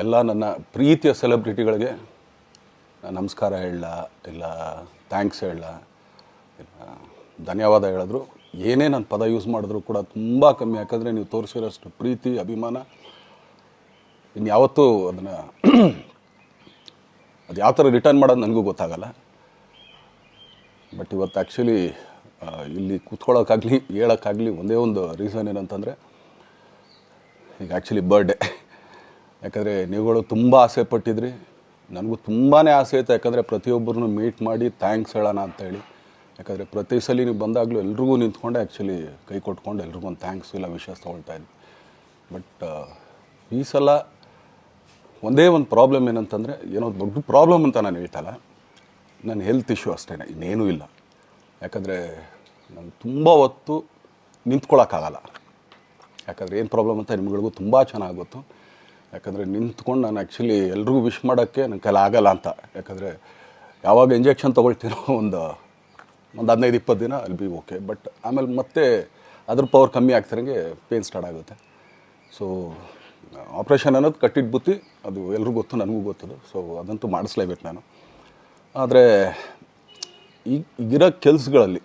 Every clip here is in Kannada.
ಎಲ್ಲ ನನ್ನ ಪ್ರೀತಿಯ ಸೆಲೆಬ್ರಿಟಿಗಳಿಗೆ ನಮಸ್ಕಾರ ಹೇಳಲ್ಲ, ಇಲ್ಲ ಥ್ಯಾಂಕ್ಸ್ ಹೇಳಲ್ಲ, ಇಲ್ಲ ಧನ್ಯವಾದ ಹೇಳಿದ್ರು, ಏನೇ ನಾನು ಪದ ಯೂಸ್ ಮಾಡಿದ್ರು ಕೂಡ ತುಂಬ ಕಮ್ಮಿ. ಯಾಕಂದರೆ ನೀವು ತೋರಿಸಿರೋಷ್ಟು ಪ್ರೀತಿ ಅಭಿಮಾನ ಇನ್ಯಾವತ್ತೂ ಅದನ್ನು ಅದು ಯಾವ ಥರ ರಿಟರ್ನ್ ಮಾಡೋದು ನನಗೂ ಗೊತ್ತಾಗಲ್ಲ. ಬಟ್ ಇವತ್ತು ಆ್ಯಕ್ಚುಲಿ ಇಲ್ಲಿ ಕೂತ್ಕೊಳ್ಳೋಕ್ಕಾಗಲಿ ಹೇಳೋಕ್ಕಾಗಲಿ ಒಂದೇ ಒಂದು ರೀಸನ್ ಏನಂತಂದರೆ, ಈಗ ಆ್ಯಕ್ಚುಲಿ ಬರ್ಡೇ. ಯಾಕಂದರೆ ನೀವುಗಳು ತುಂಬ ಆಸೆ ಪಟ್ಟಿದ್ರಿ, ನನಗೂ ತುಂಬಾ ಆಸೆ ಇತ್ತು. ಯಾಕಂದರೆ ಪ್ರತಿಯೊಬ್ಬರನ್ನು ಮೀಟ್ ಮಾಡಿ ಥ್ಯಾಂಕ್ಸ್ ಹೇಳೋಣ ಅಂತೇಳಿ. ಯಾಕಂದರೆ ಪ್ರತಿ ಸಲ ನೀವು ಬಂದಾಗಲೂ ಎಲ್ರಿಗೂ ನಿಂತ್ಕೊಂಡೆ ಆ್ಯಕ್ಚುಲಿ ಕೈ ಕೊಟ್ಕೊಂಡು ಎಲ್ರಿಗೂ ಒಂದು ಥ್ಯಾಂಕ್ಸ್ ಇಲ್ಲ ವಿಷಸ್ ತೊಗೊಳ್ತಾಯಿದ್ವಿ. ಬಟ್ ಈ ಸಲ ಒಂದೇ ಒಂದು ಪ್ರಾಬ್ಲಮ್ ಏನಂತಂದರೆ, ಏನೋ ದೊಡ್ಡ ಪ್ರಾಬ್ಲಮ್ ಅಂತ ನಾನು ಹೇಳ್ತಲ್ಲ, ನನ್ನ ಹೆಲ್ತ್ ಇಶ್ಯೂ ಅಷ್ಟೇ, ಇನ್ನೇನೂ ಇಲ್ಲ. ಯಾಕಂದರೆ ನಾನು ತುಂಬ ಹೊತ್ತು ನಿಂತ್ಕೊಳ್ಳೋಕ್ಕಾಗಲ್ಲ. ಯಾಕಂದರೆ ಏನು ಪ್ರಾಬ್ಲಮ್ ಅಂತ ನಿಮ್ಗಳಿಗೂ ತುಂಬ ಚೆನ್ನಾಗಿ ಗೊತ್ತು. ಯಾಕಂದರೆ ನಿಂತ್ಕೊಂಡು ನಾನು ಆ್ಯಕ್ಚುಲಿ ಎಲ್ರಿಗೂ ವಿಶ್ ಮಾಡೋಕ್ಕೆ ನನ್ನ ಕೈಲಿ ಆಗಲ್ಲ ಅಂತ. ಯಾಕಂದರೆ ಯಾವಾಗ ಇಂಜೆಕ್ಷನ್ ತೊಗೊಳ್ತೀನೋ ಒಂದು 15-20 ದಿನ ಅಲ್ಲಿ ಬಿ ಓಕೆ. ಬಟ್ ಆಮೇಲೆ ಮತ್ತೆ ಅದ್ರ ಪವರ್ ಕಮ್ಮಿ ಆಗ್ತಿರಂಗೆ ಪೇನ್ ಸ್ಟಾರ್ಟ್ ಆಗುತ್ತೆ. ಸೊ ಆಪ್ರೇಷನ್ ಅನ್ನೋದು ಕಟ್ಟಿಟ್ಟು ಬುತ್ತಿ, ಅದು ಎಲ್ರಿಗೂ ಗೊತ್ತು, ನನಗೂ ಗೊತ್ತದು. ಸೊ ಅದಂತೂ ಮಾಡಿಸ್ಲೇಬೇಕು ನಾನು. ಆದರೆ ಈಗಿರೋ ಕೆಲಸಗಳಲ್ಲಿ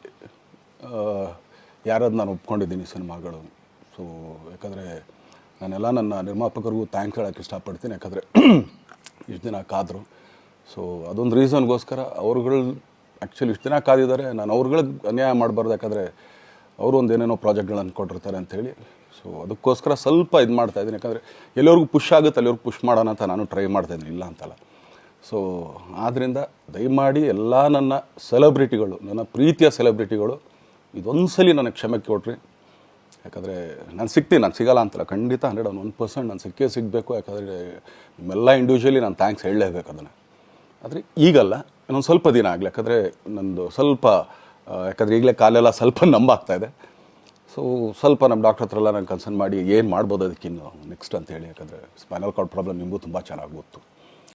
ಯಾರಾದ್ರು ನಾನು ಒಪ್ಕೊಂಡಿದ್ದೀನಿ ಸಿನಿಮಾಗಳು. ಸೊ ಯಾಕಂದರೆ ನಾನೆಲ್ಲ ನನ್ನ ನಿರ್ಮಾಪಕರಿಗೂ ಥ್ಯಾಂಕ್ಸ್ ಹೇಳೋಕ್ಕೆ ಇಷ್ಟಪಡ್ತೀನಿ. ಯಾಕಂದರೆ ಇಷ್ಟು ದಿನ ಕಾದರು. ಸೊ ಅದೊಂದು ರೀಸನ್ಗೋಸ್ಕರ ಅವ್ರುಗಳು ಆ್ಯಕ್ಚುಲಿ ಇಷ್ಟು ದಿನ ಕಾದಿದ್ದಾರೆ, ನಾನು ಅವ್ರುಗಳಿಗೆ ಅನ್ಯಾಯ ಮಾಡಬಾರ್ದು. ಯಾಕಂದರೆ ಅವರು ಒಂದು ಏನೇನೋ ಪ್ರಾಜೆಕ್ಟ್ಗಳನ್ನು ಕೊಟ್ಟಿರ್ತಾರೆ ಅಂಥೇಳಿ. ಸೊ ಅದಕ್ಕೋಸ್ಕರ ಸ್ವಲ್ಪ ಇದು ಮಾಡ್ತಾಯಿದ್ದೀನಿ. ಯಾಕಂದರೆ ಎಲ್ಲಿವರೆಗೂ ಪುಷ್ ಆಗುತ್ತೆ ಅಲ್ಲಿವರೆಗೂ ಪುಷ್ ಮಾಡೋಣ ಅಂತ ನಾನು ಟ್ರೈ ಮಾಡ್ತಾಯಿದ್ದೀನಿ, ಇಲ್ಲ ಅಂತಲ್ಲ. ಸೊ ಆದ್ದರಿಂದ ದಯಮಾಡಿ ಎಲ್ಲ ನನ್ನ ಸೆಲೆಬ್ರಿಟಿಗಳು, ನನ್ನ ಪ್ರೀತಿಯ ಸೆಲೆಬ್ರಿಟಿಗಳು, ಇದೊಂದು ಸಲ ನನಗೆ ಕ್ಷಮೆ ಕೊಡ್ರಿ. ಯಾಕಂದರೆ ನಾನು ಸಿಗ್ತೀನಿ, ನಾನು ಸಿಗಲ್ಲ ಅಂತಲ್ಲ, ಖಂಡಿತ 101% ನಾನು ಸಿಕ್ಕೇ ಸಿಗಬೇಕು. ಯಾಕಂದರೆ ನಿಮ್ಮೆಲ್ಲ ಇಂಡಿವಿಜುವಲಿ ನಾನು ಥ್ಯಾಂಕ್ಸ್ ಹೇಳಲೇಬೇಕು ಅದನ್ನು. ಆದರೆ ಈಗಲ್ಲ, ಇನ್ನೊಂದು ಸ್ವಲ್ಪ ದಿನ ಆಗಲಿ. ಯಾಕಂದರೆ ನಂದು ಸ್ವಲ್ಪ ಯಾಕಂದರೆ ಈಗಲೇ ಕಾಲೆಲ್ಲ ಸ್ವಲ್ಪ ನಂಬಾಗ್ತಾಯಿದೆ. ಸೊ ಸ್ವಲ್ಪ ನಮ್ಮ ಡಾಕ್ಟ್ರ್ ಹತ್ರ ಎಲ್ಲ ನಾನು ಕನ್ಸರ್ನ್ ಮಾಡಿ ಏನು ಮಾಡ್ಬೋದು ಅದಕ್ಕಿನ್ನು ನೆಕ್ಸ್ಟ್ ಅಂತೇಳಿ. ಯಾಕಂದರೆ ಸ್ಪೈನಲ್ ಕಾರ್ಡ್ ಪ್ರಾಬ್ಲಮ್ ನಿಮಗೂ ತುಂಬ ಚೆನ್ನಾಗಿ ಗೊತ್ತು.